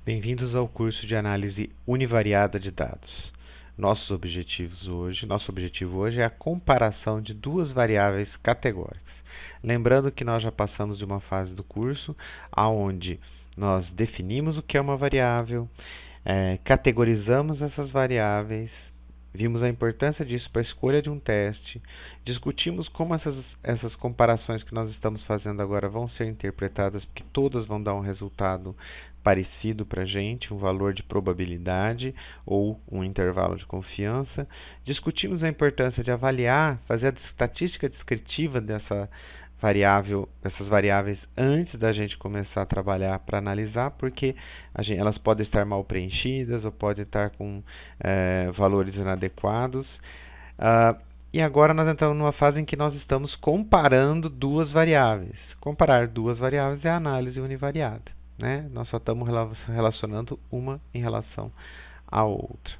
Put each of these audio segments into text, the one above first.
Bem-vindos ao curso de análise univariada de dados. Nosso objetivo hoje é a comparação de duas variáveis categóricas. Lembrando que nós já passamos de uma fase do curso onde nós definimos o que é uma variável, categorizamos essas variáveis, vimos a importância disso para a escolha de um teste, discutimos como essas comparações que nós estamos fazendo agora vão ser interpretadas, porque todas vão dar um resultado parecido para a gente, um valor de probabilidade ou um intervalo de confiança. Discutimos a importância de avaliar, fazer a estatística descritiva dessas variáveis antes da gente começar a trabalhar para analisar, porque elas podem estar mal preenchidas ou podem estar com valores inadequados. E agora nós entramos numa fase em que nós estamos comparando duas variáveis. Comparar duas variáveis é a análise univariada, né? Nós só estamos relacionando uma em relação à outra.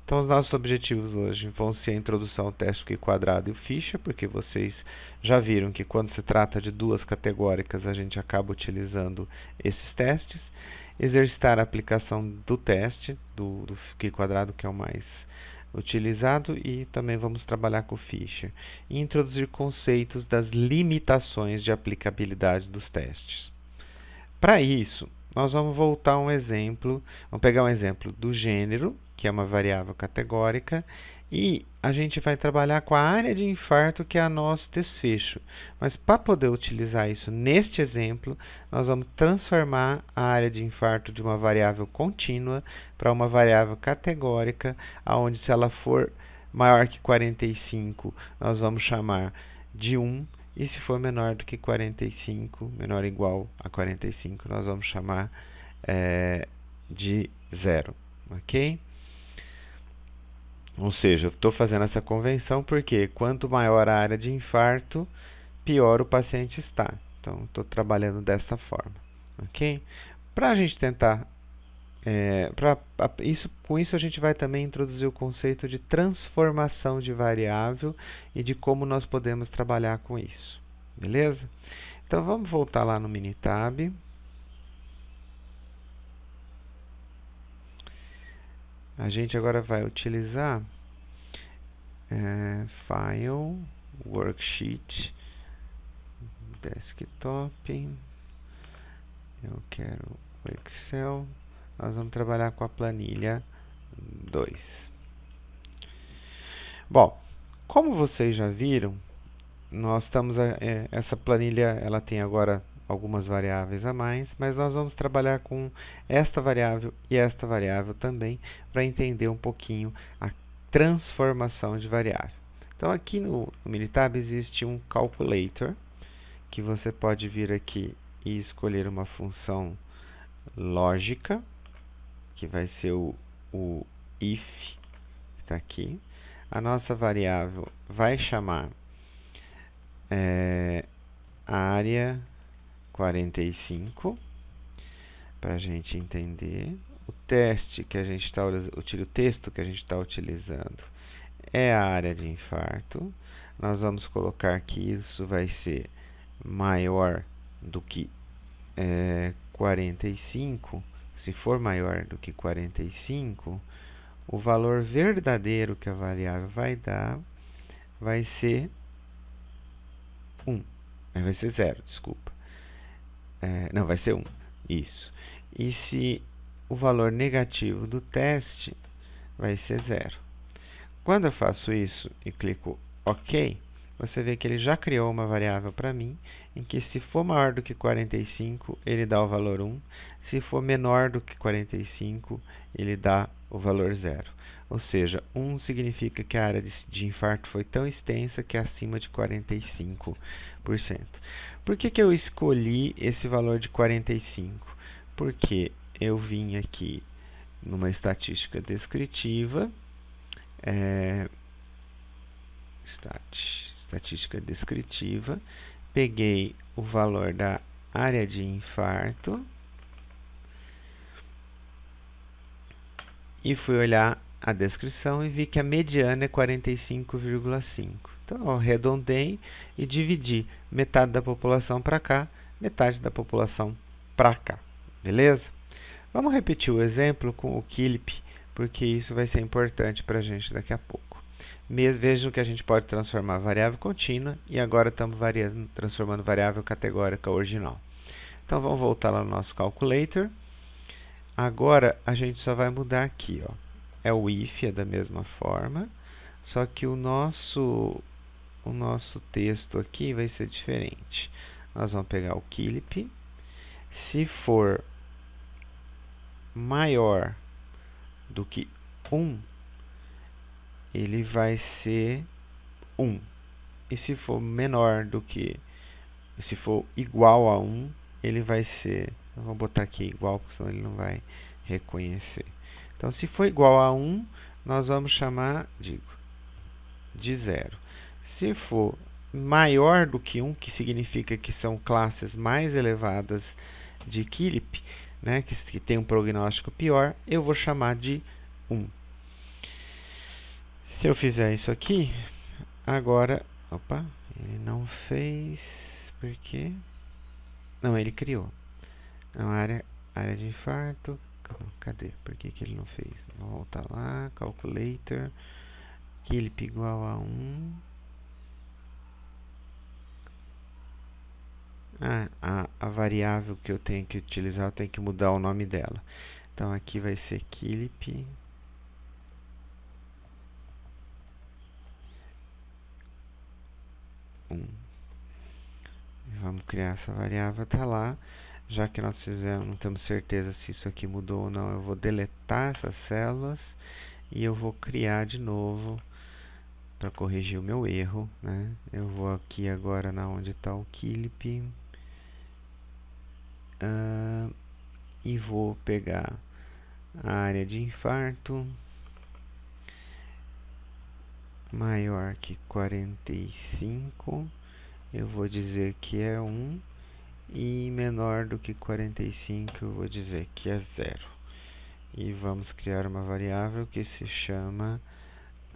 Então, os nossos objetivos hoje vão ser a introdução ao teste QI quadrado e o ficha, porque vocês já viram que quando se trata de duas categóricas, a gente acaba utilizando esses testes. Exercitar a aplicação do teste, do QI quadrado, que é o mais utilizado, e também vamos trabalhar com o Fisher. E introduzir conceitos das limitações de aplicabilidade dos testes. Para isso, nós vamos voltar a um exemplo, vamos pegar um exemplo do gênero, que é uma variável categórica, e a gente vai trabalhar com a área de infarto, que é o nosso desfecho. Mas para poder utilizar isso neste exemplo, nós vamos transformar a área de infarto de uma variável contínua para uma variável categórica, onde se ela for maior que 45, nós vamos chamar de 1, e se for menor do que 45, menor ou igual a 45, nós vamos chamar de 0, ok? Ou seja, eu estou fazendo essa convenção porque quanto maior a área de infarto, pior o paciente está. Então, estou trabalhando dessa forma, ok? Para a gente tentar, com isso a gente vai também introduzir o conceito de transformação de variável e de como nós podemos trabalhar com isso, beleza? Então, vamos voltar lá no Minitab. A gente agora vai utilizar File, Worksheet, Desktop. Eu quero o Excel. Nós vamos trabalhar com a planilha 2. Bom, como vocês já viram, nós estamos essa planilha, ela tem agora algumas variáveis a mais, mas nós vamos trabalhar com esta variável e esta variável também, para entender um pouquinho a transformação de variável. Então, aqui no Minitab existe um calculator, que você pode vir aqui e escolher uma função lógica, que vai ser o if, que está aqui. A nossa variável vai chamar área 45, para a gente entender. O texto que a gente está utilizando é a área de infarto. Nós vamos colocar que isso vai ser maior do que 45. Se for maior do que 45, o valor verdadeiro que a variável vai dar vai ser 1. Vai ser 0, desculpa. Não, vai ser 1. Isso. E se o valor negativo do teste vai ser 0. Quando eu faço isso e clico OK, você vê que ele já criou uma variável para mim, em que se for maior do que 45, ele dá o valor 1. Se for menor do que 45, ele dá o valor 0. Ou seja, 1 significa que a área de infarto foi tão extensa que é acima de 45%. Por que eu escolhi esse valor de 45%? Porque eu vim aqui numa estatística descritiva, estatística descritiva, peguei o valor da área de infarto e fui olhar a descrição e vi que a mediana é 45,5. Então, eu arredondei e dividi metade da população para cá, metade da população para cá. Beleza? Vamos repetir o exemplo com o Kilip, porque isso vai ser importante para a gente daqui a pouco. Vejam que a gente pode transformar variável contínua e agora estamos transformando variável categórica original. Então vamos voltar lá no nosso calculator. Agora a gente só vai mudar aqui, ó. É o if, é da mesma forma, só que o nosso texto aqui vai ser diferente. Nós vamos pegar o Kilip. Se for maior do que 1, ele vai ser 1. E se for menor do que, se for igual a 1, ele vai ser, eu vou botar aqui igual, porque senão ele não vai reconhecer. Então, se for igual a 1, nós vamos chamar de 0. Se for maior do que 1, que significa que são classes mais elevadas de Kilip, né, que tem um prognóstico pior, eu vou chamar de 1. Se eu fizer isso aqui, agora, opa, ele não fez, por quê? Não, ele criou. Não, área de infarto, cadê? Por que ele não fez? Vou voltar lá, calculator, Kilip igual a 1. A variável que eu tenho que utilizar, eu tenho que mudar o nome dela. Então, aqui vai ser Kilip. Vamos criar essa variável, tá lá. Já que nós fizemos, não temos certeza se isso aqui mudou ou não, eu vou deletar essas células e eu vou criar de novo para corrigir o meu erro, né? Eu vou aqui agora na onde está o Kilip e vou pegar a área de infarto maior que 45, eu vou dizer que é 1, e menor do que 45 eu vou dizer que é 0. E vamos criar uma variável que se chama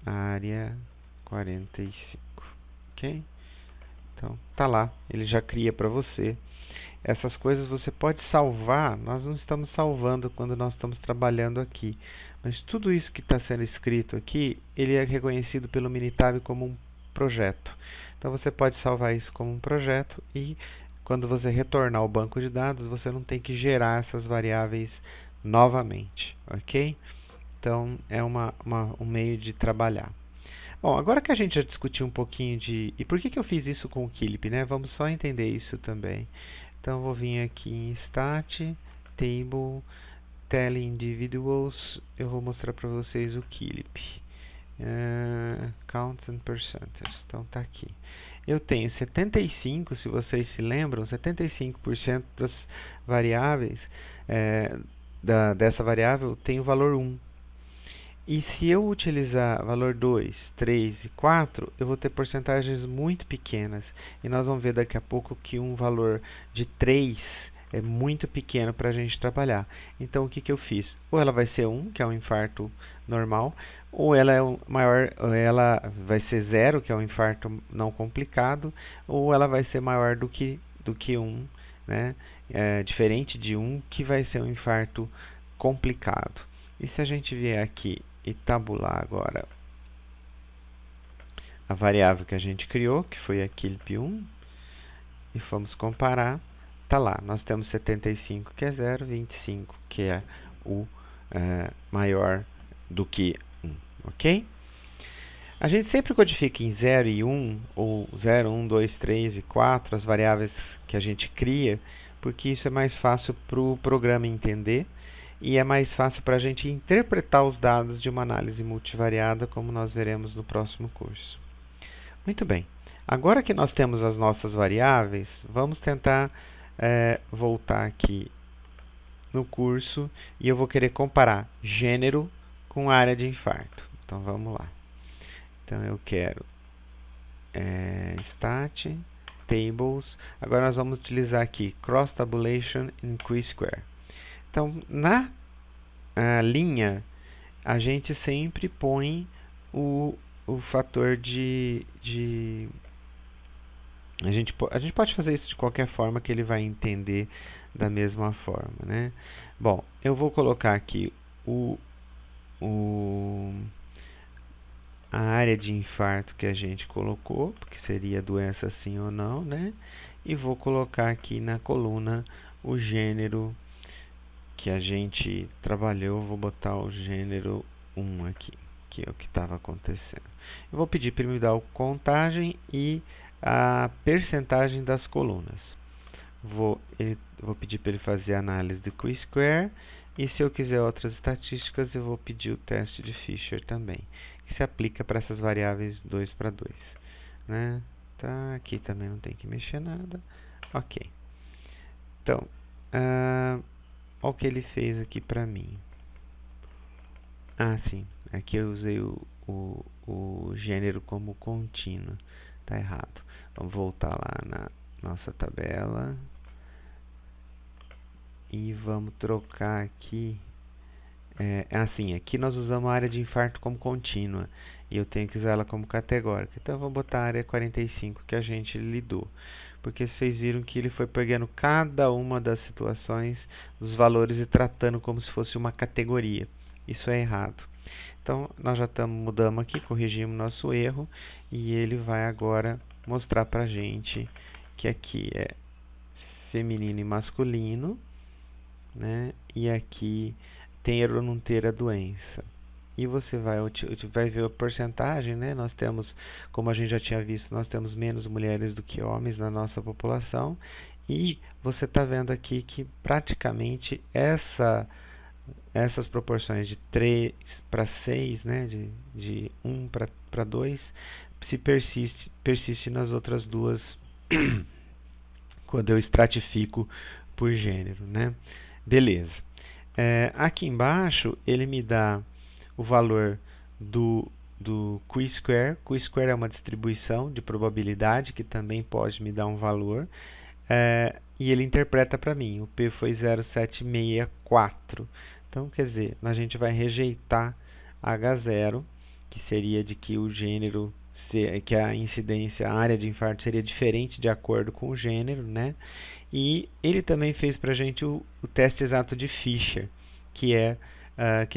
área 45, ok? Então, tá lá, ele já cria para você. Essas coisas você pode salvar, nós não estamos salvando quando nós estamos trabalhando aqui. Mas tudo isso que está sendo escrito aqui, ele é reconhecido pelo Minitab como um projeto. Então você pode salvar isso como um projeto e quando você retornar ao banco de dados, você não tem que gerar essas variáveis novamente, ok? Então é um meio de trabalhar. Bom, agora que a gente já discutiu um pouquinho de... E por que eu fiz isso com o Kilip, né? Vamos só entender isso também. Então, vou vir aqui em Stat, Table, Tell Individuals. Eu vou mostrar para vocês o Kilip. Counts and Percentages. Então, tá aqui. Eu tenho 75, se vocês se lembram, 75% das variáveis, dessa variável tem o valor 1. E se eu utilizar valor 2, 3 e 4, eu vou ter porcentagens muito pequenas. E nós vamos ver daqui a pouco que um valor de 3 é muito pequeno para a gente trabalhar. Então, o que eu fiz? Ou ela vai ser 1, que é um infarto normal, ou ela é maior, ou ela vai ser 0, que é um infarto não complicado, ou ela vai ser maior do que 1, né? Diferente de 1, que vai ser um infarto complicado. E se a gente vier aqui e tabular agora a variável que a gente criou, que foi a Kilip1, e vamos comparar, tá lá, nós temos 75 que é 0, 25 que é o maior do que 1, ok? A gente sempre codifica em 0 e 1, ou 0, 1, 2, 3 e 4, as variáveis que a gente cria, porque isso é mais fácil para o programa entender, e é mais fácil para a gente interpretar os dados de uma análise multivariada, como nós veremos no próximo curso. Muito bem. Agora que nós temos as nossas variáveis, vamos tentar voltar aqui no curso e eu vou querer comparar gênero com área de infarto. Então, vamos lá. Então, eu quero Stat, Tables. Agora, nós vamos utilizar aqui Cross Tabulation em Q-Square. Então, na linha, a gente sempre põe o fator de a gente pode fazer isso de qualquer forma que ele vai entender da mesma forma, né? Bom, eu vou colocar aqui a área de infarto que a gente colocou, porque seria doença sim ou não, né? E vou colocar aqui na coluna o gênero que a gente trabalhou. Vou botar o gênero 1 aqui, que é o que estava acontecendo. Eu vou pedir para ele me dar a contagem e a percentagem das colunas. Vou pedir para ele fazer a análise do Q-square, e se eu quiser outras estatísticas, eu vou pedir o teste de Fisher também, que se aplica para essas variáveis 2 para 2. Né? Tá, aqui também não tem que mexer nada. Ok. Então, olha o que ele fez aqui para mim. Ah, sim. Aqui eu usei o gênero como contínuo. Tá errado. Vamos voltar lá na nossa tabela. E vamos trocar aqui. Assim, aqui nós usamos a área de infarto como contínua. E eu tenho que usar ela como categórica. Então eu vou botar a área 45 que a gente lidou. Porque vocês viram que ele foi pegando cada uma das situações, dos valores, e tratando como se fosse uma categoria. Isso é errado. Então, nós já mudamos aqui, corrigimos nosso erro, e ele vai agora mostrar para a gente que aqui é feminino e masculino, né? E aqui ter ou não ter a doença. E você vai ver a porcentagem, né? Nós temos, como a gente já tinha visto, nós temos menos mulheres do que homens na nossa população. E você está vendo aqui que praticamente essas proporções de 3 para 6, né? de 1 para 2, se persiste nas outras duas quando eu estratifico por gênero, né? Beleza. Aqui embaixo ele me dá o valor do Q-square. Q-square é uma distribuição de probabilidade que também pode me dar um valor. E ele interpreta para mim. O P foi 0,764. Então, quer dizer, a gente vai rejeitar H0, que seria de que o gênero, que a incidência, a área de infarto seria diferente de acordo com o gênero, né? E ele também fez para a gente o teste exato de Fisher, que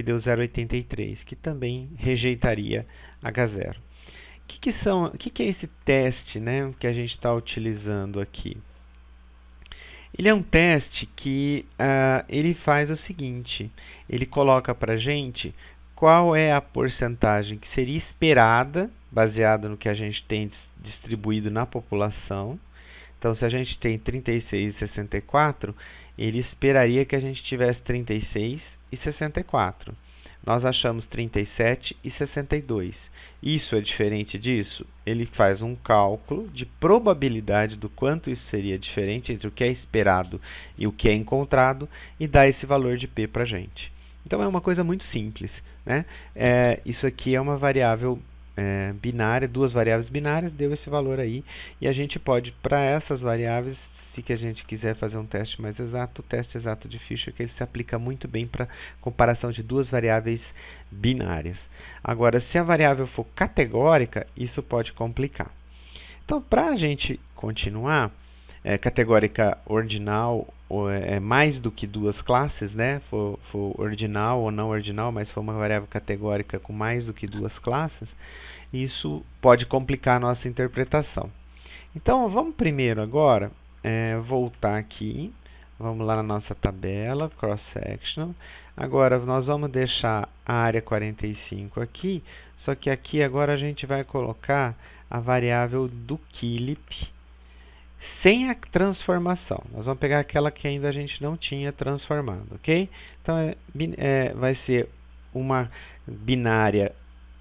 deu 0,83, que também rejeitaria H0. O que é esse teste, né, que a gente está utilizando aqui? Ele é um teste que ele faz o seguinte: ele coloca para a gente qual é a porcentagem que seria esperada, baseada no que a gente tem distribuído na população. Então, se a gente tem 36 e 64, ele esperaria que a gente tivesse 36 e 64. Nós achamos 37 e 62. Isso é diferente disso? Ele faz um cálculo de probabilidade do quanto isso seria diferente entre o que é esperado e o que é encontrado e dá esse valor de P para a gente. Então, é uma coisa muito simples, né? Isso aqui é uma variável binária, duas variáveis binárias, deu esse valor aí, e a gente pode, para essas variáveis, se que a gente quiser fazer um teste mais exato, o teste exato de Fisher, que ele se aplica muito bem para comparação de duas variáveis binárias. Agora, se a variável for categórica, isso pode complicar. Então, para a gente continuar, categórica ordinal é mais do que duas classes, né? For ordinal ou não ordinal, mas for uma variável categórica com mais do que duas classes, isso pode complicar a nossa interpretação. Então, vamos primeiro agora voltar aqui, vamos lá na nossa tabela, cross-sectional. Agora, nós vamos deixar a área 45 aqui, só que aqui agora a gente vai colocar a variável do Killip, sem a transformação. Nós vamos pegar aquela que ainda a gente não tinha transformado, ok? Então, vai ser uma binária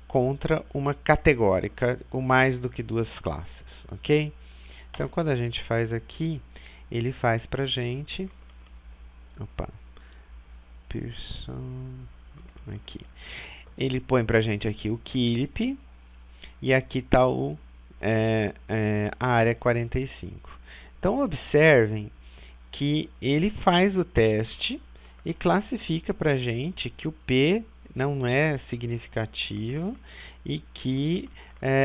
contra uma categórica com mais do que duas classes, ok? Então, quando a gente faz aqui, ele faz para a gente... Opa! Pearson... Aqui. Ele põe para a gente aqui o Killip e aqui está a área 45. Então, observem que ele faz o teste e classifica para a gente que o P não é significativo e que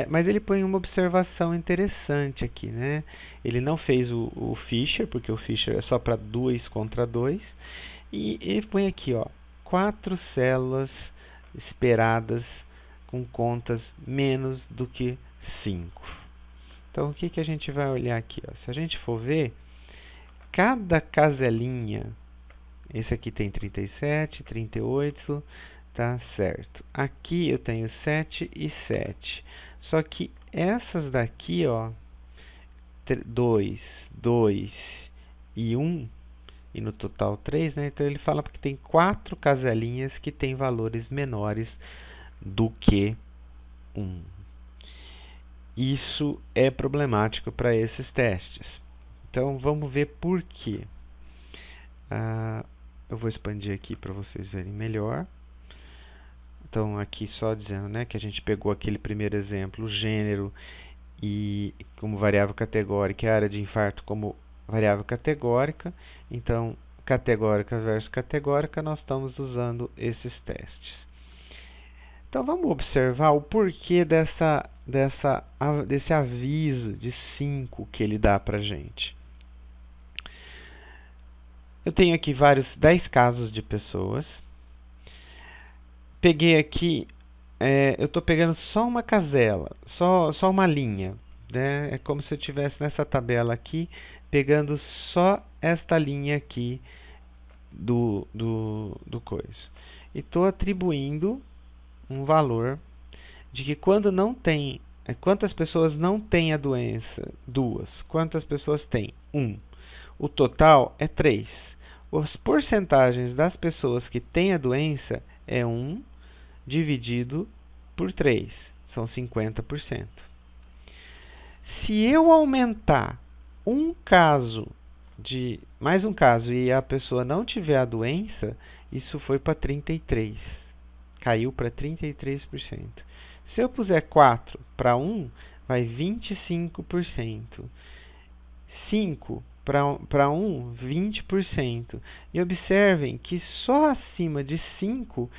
Mas ele põe uma observação interessante aqui, né? Ele não fez o Fisher, porque o Fisher é só para 2 contra 2. E ele põe aqui, ó, 4 células esperadas com contas menos do que 5. Então, o que, que a gente vai olhar aqui? Ó? Se a gente for ver, cada caselinha, esse aqui tem 37, 38, tá certo. Aqui eu tenho 7 e 7. Só que essas daqui, ó, 2, 2 e 1, e no total 3, né? Então ele fala que tem 4 caselinhas que têm valores menores do que 1. Isso é problemático para esses testes. Então vamos ver por quê. Eu vou expandir aqui para vocês verem melhor. Então aqui só dizendo, né, que a gente pegou aquele primeiro exemplo, o gênero e como variável categórica e a área de infarto como variável categórica. Então, categórica versus categórica, nós estamos usando esses testes. Então, vamos observar o porquê desse aviso de 5 que ele dá para a gente. Eu tenho aqui 10 casos de pessoas. Peguei aqui, eu estou pegando só uma casela, só uma linha. Né? É como se eu estivesse nessa tabela aqui, pegando só esta linha aqui do coisa. E estou atribuindo um valor de que quando não tem, quantas pessoas não têm a doença? 2. Quantas pessoas têm? 1. O total é 3. As porcentagens das pessoas que têm a doença é 1 dividido por 3. São 50%. Se eu aumentar mais um caso e a pessoa não tiver a doença, isso foi para 33%. Caiu para 33%. Se eu puser 4 para 1, vai 25%. 5 para 1, 20%. E observem que só acima de 5,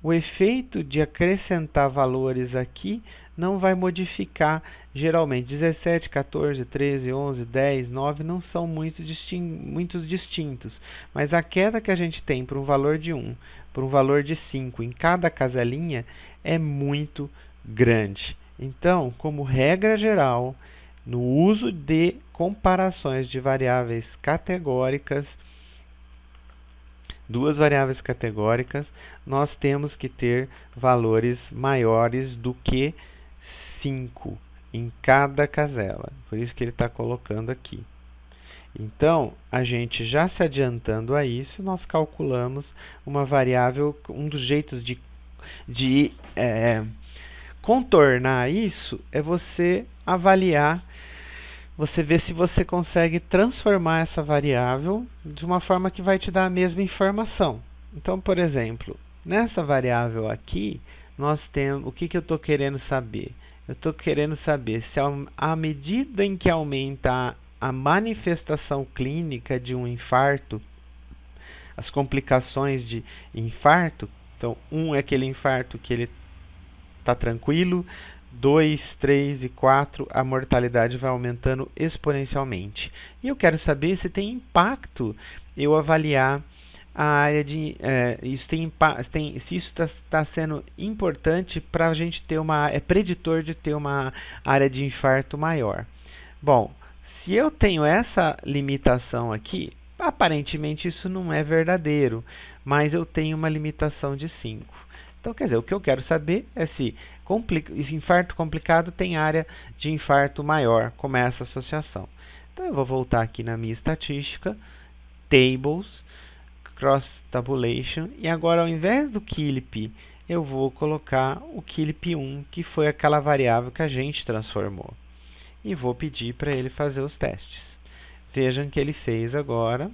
o efeito de acrescentar valores aqui não vai modificar. Geralmente, 17, 14, 13, 11, 10, 9 não são muito distintos. Mas a queda que a gente tem para um valor de 1, para um valor de 5 em cada caselinha é muito grande. Então, como regra geral, no uso de comparações de variáveis categóricas, duas variáveis categóricas, nós temos que ter valores maiores do que 5 em cada casela. Por isso que ele está colocando aqui. Então, a gente já se adiantando a isso, nós calculamos uma variável, um dos jeitos de contornar isso é você avaliar, você ver se você consegue transformar essa variável de uma forma que vai te dar a mesma informação. Então, por exemplo, nessa variável aqui, nós temos, o que eu estou querendo saber? Eu estou querendo saber se à medida em que aumenta a manifestação clínica de um infarto, as complicações de infarto, então 1 é aquele infarto que ele está tranquilo, 2, 3 e 4, a mortalidade vai aumentando exponencialmente. E eu quero saber se tem impacto eu avaliar a área de... se isso está sendo importante para a gente ter é preditor de ter uma área de infarto maior. Bom, se eu tenho essa limitação aqui, aparentemente isso não é verdadeiro, mas eu tenho uma limitação de 5. Então, quer dizer, o que eu quero saber é se esse infarto complicado tem área de infarto maior, como é essa associação. Então, eu vou voltar aqui na minha estatística, Tables, Cross Tabulation, e agora ao invés do KILP, eu vou colocar o KILP1, que foi aquela variável que a gente transformou. E vou pedir para ele fazer os testes. Vejam que ele fez agora.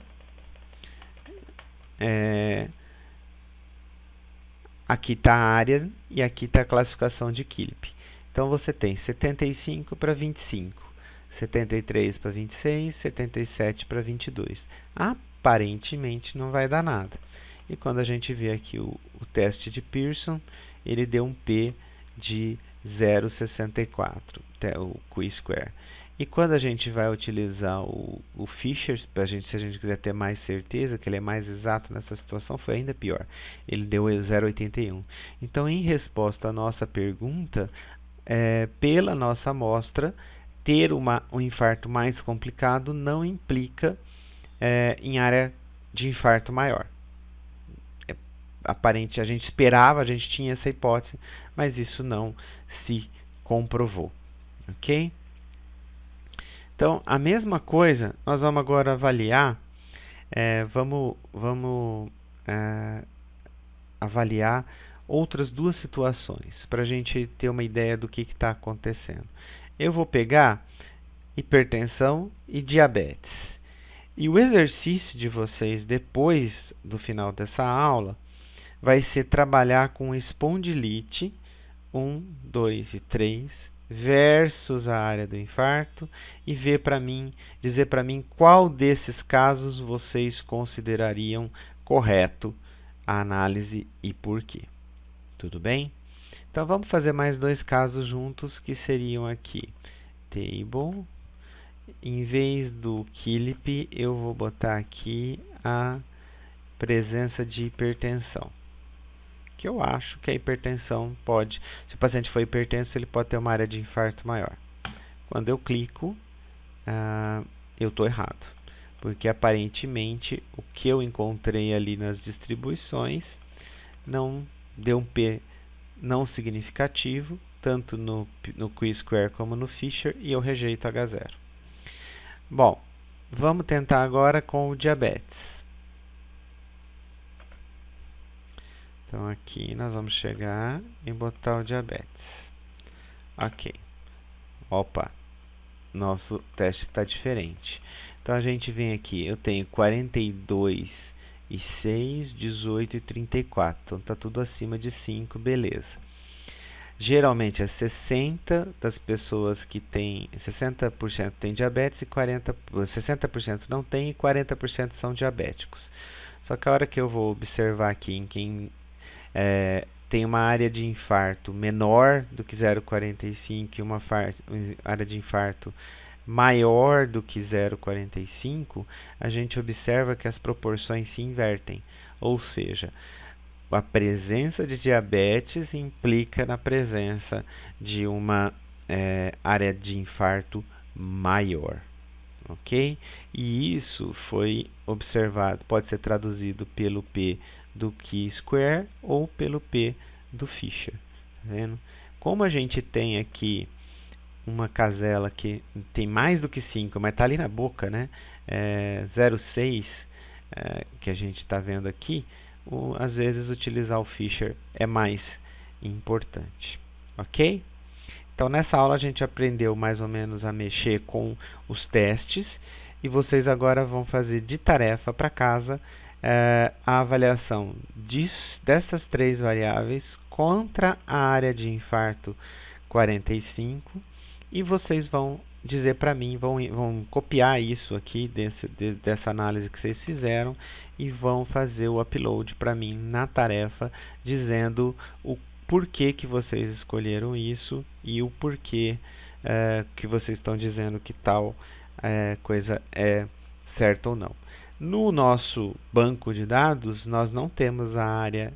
Aqui está a área e aqui está a classificação de KILP. Então, você tem 75 para 25, 73 para 26, 77 para 22. Aparentemente, não vai dar nada. E quando a gente vê aqui o teste de Pearson, ele deu um P de 0,64, o Q-square. E quando a gente vai utilizar o Fisher, se a gente quiser ter mais certeza que ele é mais exato nessa situação, foi ainda pior. Ele deu 0,81. Então, em resposta à nossa pergunta, pela nossa amostra, ter um infarto mais complicado não implica em área de infarto maior. Aparente, a gente esperava, a gente tinha essa hipótese, mas isso não se comprovou, ok? Então, a mesma coisa, nós vamos agora avaliar, vamos avaliar outras duas situações, para a gente ter uma ideia do que está acontecendo. Eu vou pegar hipertensão e diabetes. E o exercício de vocês, depois do final dessa aula, vai ser trabalhar com espondilite 1, 2 e 3 versus a área do infarto e dizer para mim qual desses casos vocês considerariam correto a análise e por quê. Tudo bem? Então vamos fazer mais dois casos juntos que seriam aqui. Table. Em vez do KILIP, eu vou botar aqui a presença de hipertensão. Que eu acho que a hipertensão pode, se o paciente for hipertenso, ele pode ter uma área de infarto maior. Quando eu clico, eu estou errado, porque aparentemente o que eu encontrei ali nas distribuições não deu um P não significativo, tanto no Q-square como no Fisher, e eu rejeito H0. Bom, vamos tentar agora com o diabetes. Então, aqui nós vamos chegar e botar o diabetes. Ok. Opa, nosso teste está diferente. Então, a gente vem aqui, eu tenho 42 e 6, 18 e 34. Então, está tudo acima de 5, beleza. Geralmente, é 60% das pessoas que têm, 60% tem diabetes e 60% não tem e 40% são diabéticos. Só que a hora que eu vou observar aqui em quem tem uma área de infarto menor do que 0,45 e uma área de infarto maior do que 0,45, a gente observa que as proporções se invertem. Ou seja, a presença de diabetes implica na presença de uma área de infarto maior. Ok? E isso foi observado, pode ser traduzido pelo P do Q-square ou pelo P do Fisher. Tá vendo? Como a gente tem aqui uma casela que tem mais do que 5, mas está ali na boca, né? 0,6 que a gente está vendo aqui, às vezes utilizar o Fisher é mais importante. Ok? Então, nessa aula a gente aprendeu mais ou menos a mexer com os testes e vocês agora vão fazer de tarefa para casa a avaliação dessas três variáveis contra a área de infarto 45 e vocês vão dizer para mim, vão copiar isso aqui dessa análise que vocês fizeram e vão fazer o upload para mim na tarefa dizendo o porquê que vocês escolheram isso e o porquê que vocês estão dizendo que tal coisa é certa ou não. No nosso banco de dados, nós não temos a área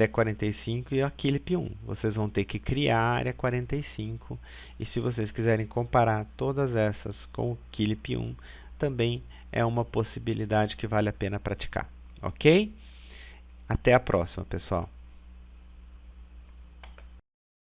45 e a KILIP1. Vocês vão ter que criar a área 45 e se vocês quiserem comparar todas essas com o KILIP1, também é uma possibilidade que vale a pena praticar. Ok? Até a próxima, pessoal.